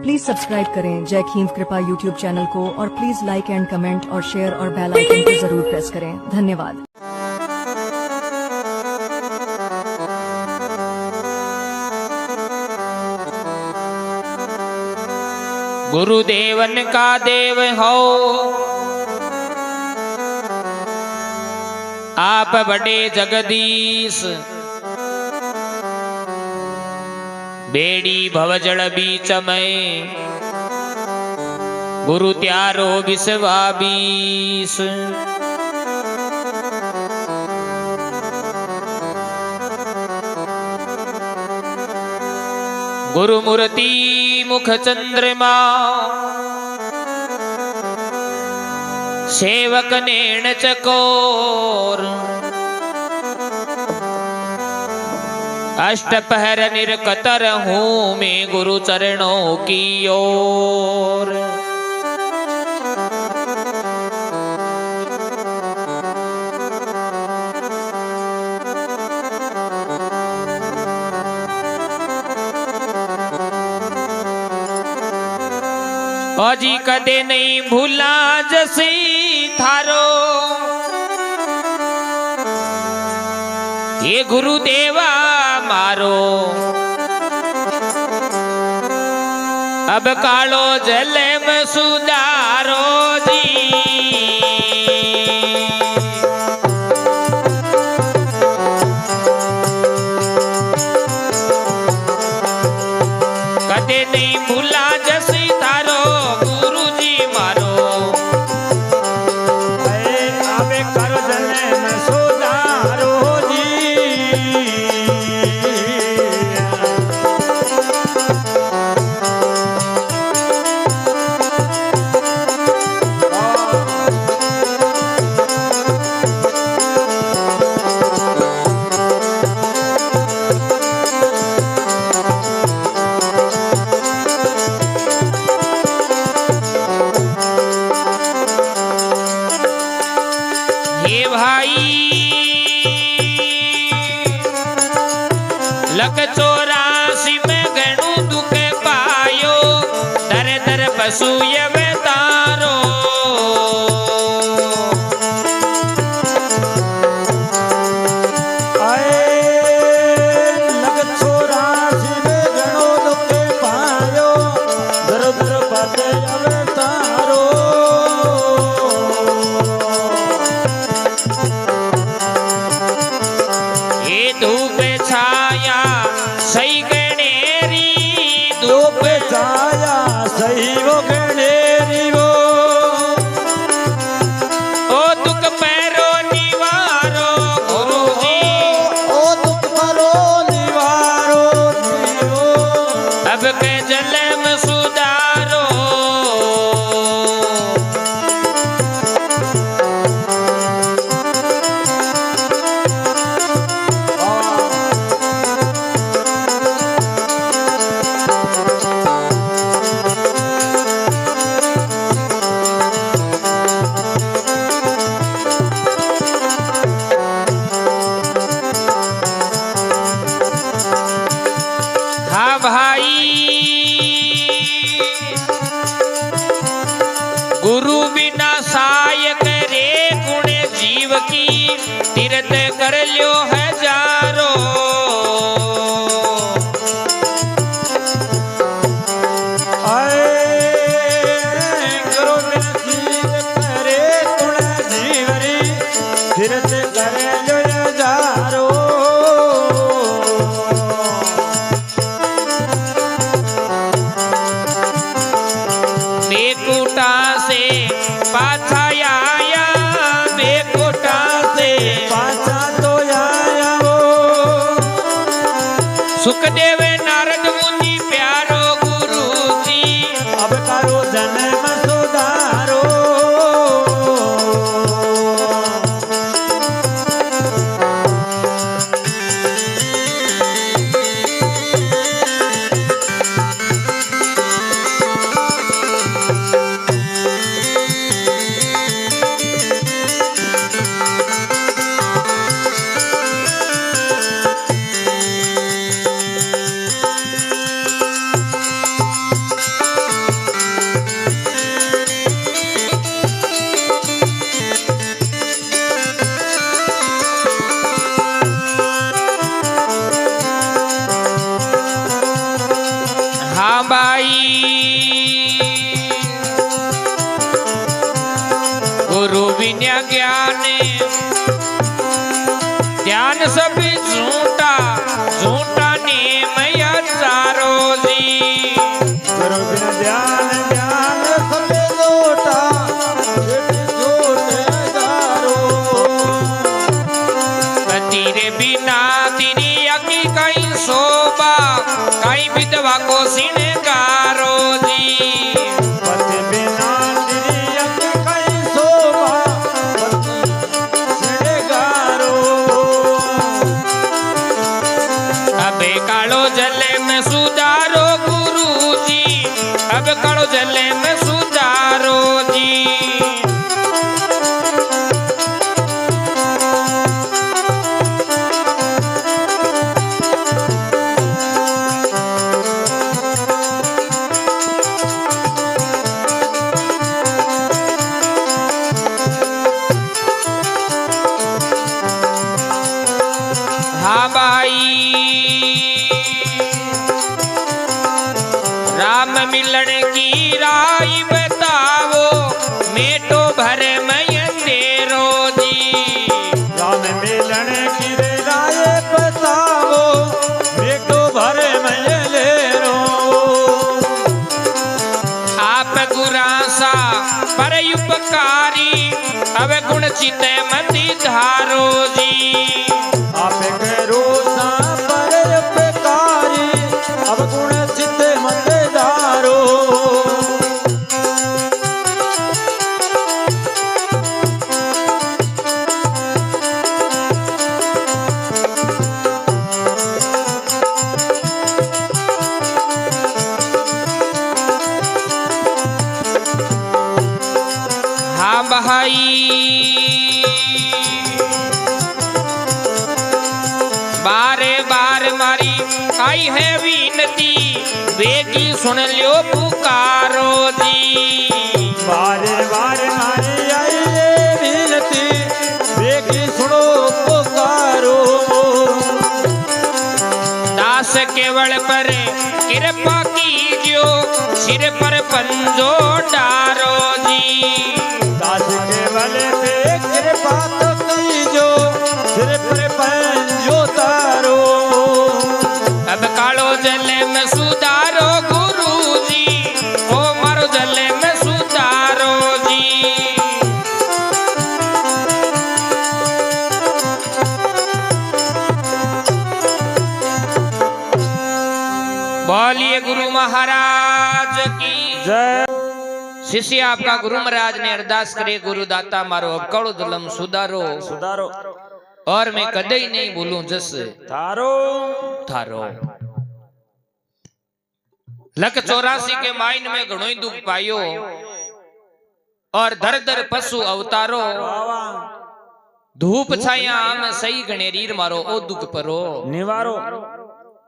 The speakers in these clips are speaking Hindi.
प्लीज सब्सक्राइब करें जय खींव कृपा यूट्यूब चैनल को और प्लीज लाइक एंड कमेंट और शेयर और बेल आइकन को जरूर प्रेस करें। धन्यवाद। गुरुदेवन का देव हो आप बड़े जगदीश, बेड़ी भवजल बीच में गुरु त्यारो विश्वाबीस। गुरु मूर्ति मुख चंद्रमा, सेवक नेण चकोर। अष्टपहर निरकतर हूँ मैं गुरु चरणों की ओर। अजी कदे नहीं भूला जसी थारो ये गुरुदेवा मारो। अब कालो जल में सुधारो जी। कदे नहीं भूला जसी थारो गुरु जी मारो। अबे करो जल में सुधारो जी। लख 84 में गणु दुख पायो, दर दर पशु यवे तारो। लख 84 में गणु दुख पायो, दर दर पशु यवे तारो। ये धूप छाया सही गणेरी, धूप छाया सही वो गणेरी वो। ओ दुख पैरो निवारो गुरु जी। ओ दुख पैरो निवारो जीवो। अब के जल में सुधारो। हाँ भाई गुरु बिना सहायक रे गुण जीव की, तीर्थ कर लियो हजारो। गुरु बिना करे गुण जीव रे, तीर्थ कर लियो हजारो। बेकुटा से पाछा आया, बेकुटा से पाछा तो आया वो। सुखदेव नारद मुनि प्यारो गुरु जी। अब करो जन्म सुधारो। भाई गुरु बिना ज्ञान ध्यान सब झूठा झूठा नेम हजारो जी गुरु बिना ध्यान ध्यान सब झूठा झूठे हजारों तेरे बिना तेरी अकी कहीं शोभा कहीं विधवा को सिंगारो जी पति बिना तेरी अकी कहीं शोभा अबे कालो जले में सुधारो गुरु जी अब कालो जले में सुधारो जी हाँ भाई राम मिलन की राय बताओ मेटो भरे मैं तेरो जी राम मिलन की राय बताओ बेटो भरे मैं ले रो आप गुरासा पर उपकारी अब गुण चिते मति धारो जी आप करो सा पर उपकारी अब गुण चित मत धारो हाँ भाई बारे बार मारी आई है विनती बेटी सुन लियो पुकारो जी बारे बारे मारी आई ये विनती बेटी सुनो पुकारो दास केवल पर कृपा कीजियो सिर पर पंजो डारो जी दास केवल पे कृपा तो कीजो सिर पर पंजो तारो अब कालो जले में सुधारो गुरु जी ओ मारो जले में सुधारो जी बोलिए गुरु महाराज की जय शिष्य आपका गुरु महाराज ने अरदास करे गुरुदाता मारो अवकड़ो दलम सुधारो सुधारो और मैं कदे ही नहीं भूलूं जस थारो थारो लख 84 के माइन में घणो ही दुख पायो और दर दर पशु अवतारो धूप छाया आम सही गणेरीर मारो ओ दुख परो निवारो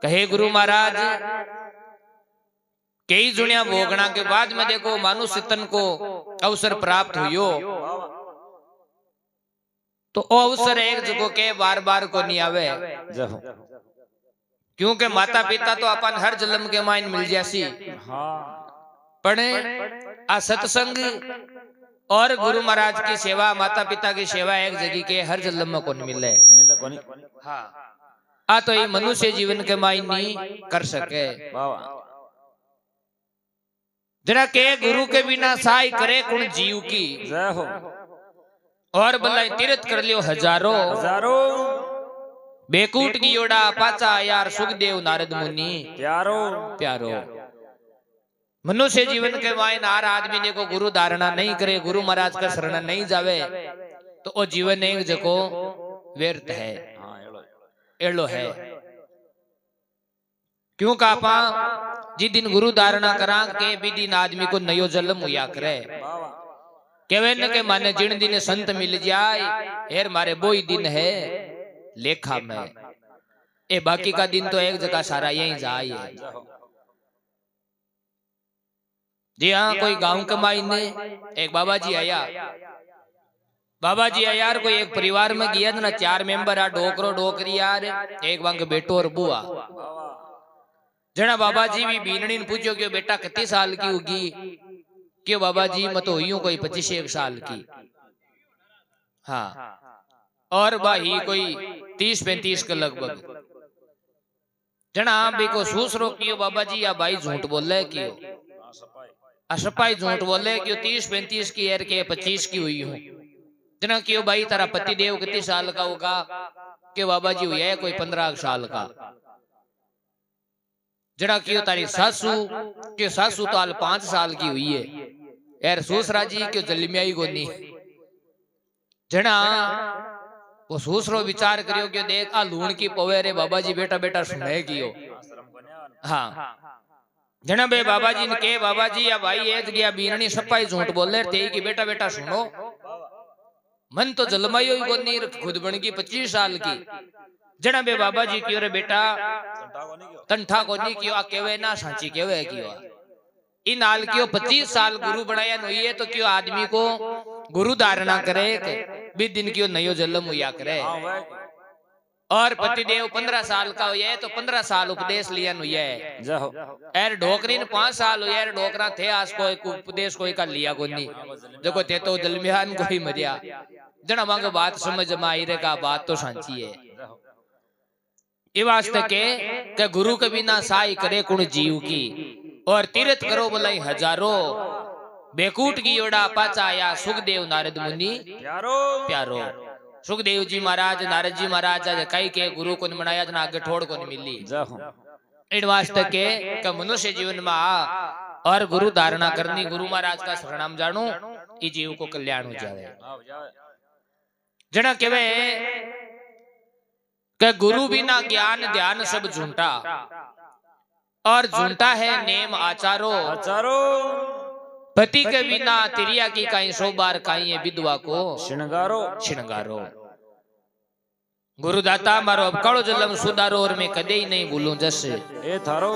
कहे गुरु महाराज कई जुनिया भोगना के बाद में देखो मनुष्य तन को अवसर प्राप्त हुयो तो ओ अवसर एक जगह के बार बार को नहीं आवे क्योंकि माता पिता तो अपन हर जन्म के माइन मिल जासी पण आ सत्संग और गुरु महाराज की सेवा माता पिता की सेवा एक जगह के हर जन्म में कौन मिले हाँ आ तो ये मनुष्य जीवन के माइन नहीं कर सके जरा के गुरु के बिना साई करे कुण जीव की जय हो और बल्ला तीर्थ कर लियो हजारों हजारों बेकूट की योड़ा पाचा यार सुखदेव नारद मुनि प्यारो प्यारो मनुष्य जीवन के मायन आर आदमी ने को गुरु धारणा नहीं करे गुरु महाराज का शरण नहीं जावे तो वो जीवन एक जको व्यर्थ है एलो है क्यों कापा जिस दिन गुरु धारणा करा के भी दिन आदमी को नयो जन्म हुआ करे केवे न के माने जिन दिन संत मिल जाए हेर मारे बोई दिन है लेखा में ए बाकी का दिन तो एक जगह सारा यही जाए जी हाँ कोई गांव के मायने एक बाबा जी आया यार कोई एक परिवार में गया ना 4 मेंबर आ डोकरो डोकरी यार एक वंग बेटो और बुआ जना बाबा जी भी बीननी ने पूछो कि बेटा कितने साल की होगी, क्यों बाबा जी मैं तो हुई हूं कोई 25 साल की। हाँ, और बाही कोई 30-35 के लगभग। जना भी को सूसरो कियो बाबा जी या भाई झूठ बोले क्यों, असपाई झूठ बोले क्यों 30-35 की एर के 25 की हुई हूं। जना क्यों भाई तारा पति देव कितने साल का होगा, कि बाबा जी हुआ है कोई 15 साल का। जना क्यों तारी सासू, के सासू तो हाल 5 साल की हुई है, यार सूसरा जी क्यों जलमियाई गोनी। जना वो सूसरो विचार करियो कि देख आ लूण की पवे रे बाबा जी बेटा बेटा सुने कियो। हाँ, जना बे बाबा जी ने के बाबा जी या भाई एज गया बीननी सपाई झूठ बोले ते की बेटा बेटा सुनो, मन तो जलमायो ही गोनी खुद बन गई 25 साल की। जना बे बाबा जी क्यों रे बेटा तंठा को नहीं क्यों केवे ना सांची केवे क्यों इन हाल क्यों 25 साल गुरु बनाया नहीं है, तो क्यों आदमी को गुरु धारणा करे भी दिन क्यों नयो जन्म हुआ करे। और पतिदेव 15 साल का हुआ है तो 15 साल उपदेश लिया हुआ है। एर ढोकरी ने 5 साल हुआ है, ढोकरा थे आज को उपदेश कोई का लिया को नहीं, देखो थे तो जलमियान को ही मरिया। जना मांग बात समझ में आई रे का बात तो सांची है। ये वास्ते के गुरु के बिना साई करे कुण जीव की, और तीर्थ करो भलाई हजारों, बेकूट की योड़ा पाचाया सुखदेव नारद मुनि प्यारो। सुखदेव जी महाराज नारद जी महाराज कई के गुरु को मनाया जना आगे ठोड़ को मिली। इन वास्ते के मनुष्य जीवन में आ और गुरु धारणा करनी, गुरु महाराज का शरणाम जानू, ई जीव को कल्याण हो जाए। जना केवे कि गुरु बिना ज्ञान ध्यान सब झूठा, और झूठा है नेम आचारो। पति के बिना तिरिया की कहीं 100 बार कहीं विधवा को श्रृंगारो। गुरुदाता मारो अब कालो जलम सुधारो, और मैं कदे ही नहीं भूलूं जस ए थारो।